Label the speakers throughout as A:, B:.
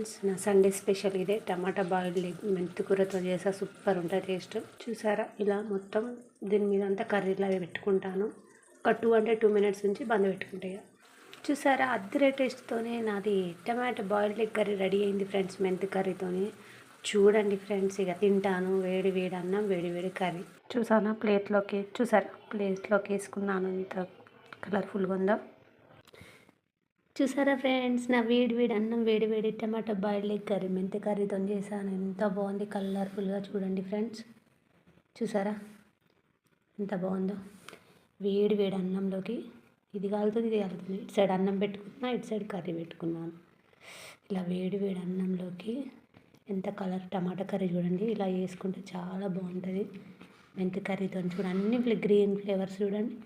A: Friends, నా Sunday special ఇదే టమాటా boiled egg మెంతి కూరతో చేసా సూపర్ ఉంటుంది టేస్ట్. చూసారా, ఇలా మొత్తం దీని మీద అంతా కర్రీలాగా పెట్టుకుంటాను. ఒక 2 మినిట్స్ నుంచి బంద్ పెట్టుకుంటాయి. చూసారా, అద్దరే టేస్ట్తోనే నాది టమాటా బాయిల్డ్ ఎగ్ కర్రీ రెడీ అయింది ఫ్రెండ్స్. మెంతి కర్రీతోని చూడండి ఫ్రెండ్స్. ఇక తింటాను, వేడి వేడి అన్నం, వేడి వేడి కర్రీ. చూసారా ప్లేట్లోకి వేసుకున్నాను. ఇంత కలర్ఫుల్గా ఉందో. చూసారా ఫ్రెండ్స్, నా వేడి వేడి అన్నం, వేడి వేడి టమాటా బాయిల్డ్ ఎగ్ కర్రీ మెంతి కర్రీతో చేశాను. ఎంత బాగుంది కలర్ఫుల్గా. చూడండి ఫ్రెండ్స్, చూసారా ఎంత బాగుందో. వేడి వేడి అన్నంలోకి ఇది కాలుతుంది, ఇది కాలుతుంది. ఇటు సైడ్ అన్నం పెట్టుకున్నా, ఇటు సైడ్ కర్రీ పెట్టుకున్నాను. ఇలా వేడి వేడి అన్నంలోకి ఎంత కలర్ టమాటా కర్రీ చూడండి. ఇలా వేసుకుంటే చాలా బాగుంటుంది మెంతి కర్రీతో. చూడండి, అన్ని గ్రీన్ ఫ్లేవర్స్ చూడండి.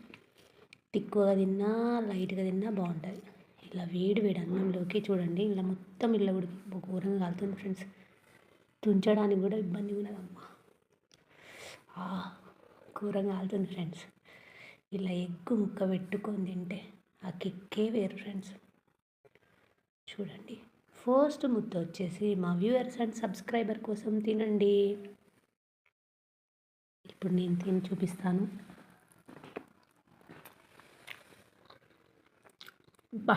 A: తిక్కువగా తిన్నా, లైట్గా తిన్నా బాగుంటుంది. ఇలా వేడి వేడి అన్నంలోకి చూడండి. ఇలా మొత్తం ఇలా ఉడికి ఘోరంగా కాలుతుంది ఫ్రెండ్స్. తుంచడానికి కూడా ఇబ్బంది ఉన్నదమ్మా. ఘోరంగా కాలుతుంది ఫ్రెండ్స్. ఇలా ఎగ్గు ముక్క పెట్టుకొని తింటే ఆ కిక్కే వేరు ఫ్రెండ్స్. చూడండి, ఫస్ట్ ముద్ద వచ్చేసి మా వ్యూవర్స్ అండ్ సబ్స్క్రైబర్ కోసం తినండి. ఇప్పుడు నేను తిని చూపిస్తాను. బా,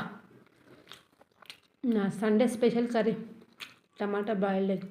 A: నా సండే స్పెషల్ కర్రీ టమాటా బాయిల్డ్ ఎగ్.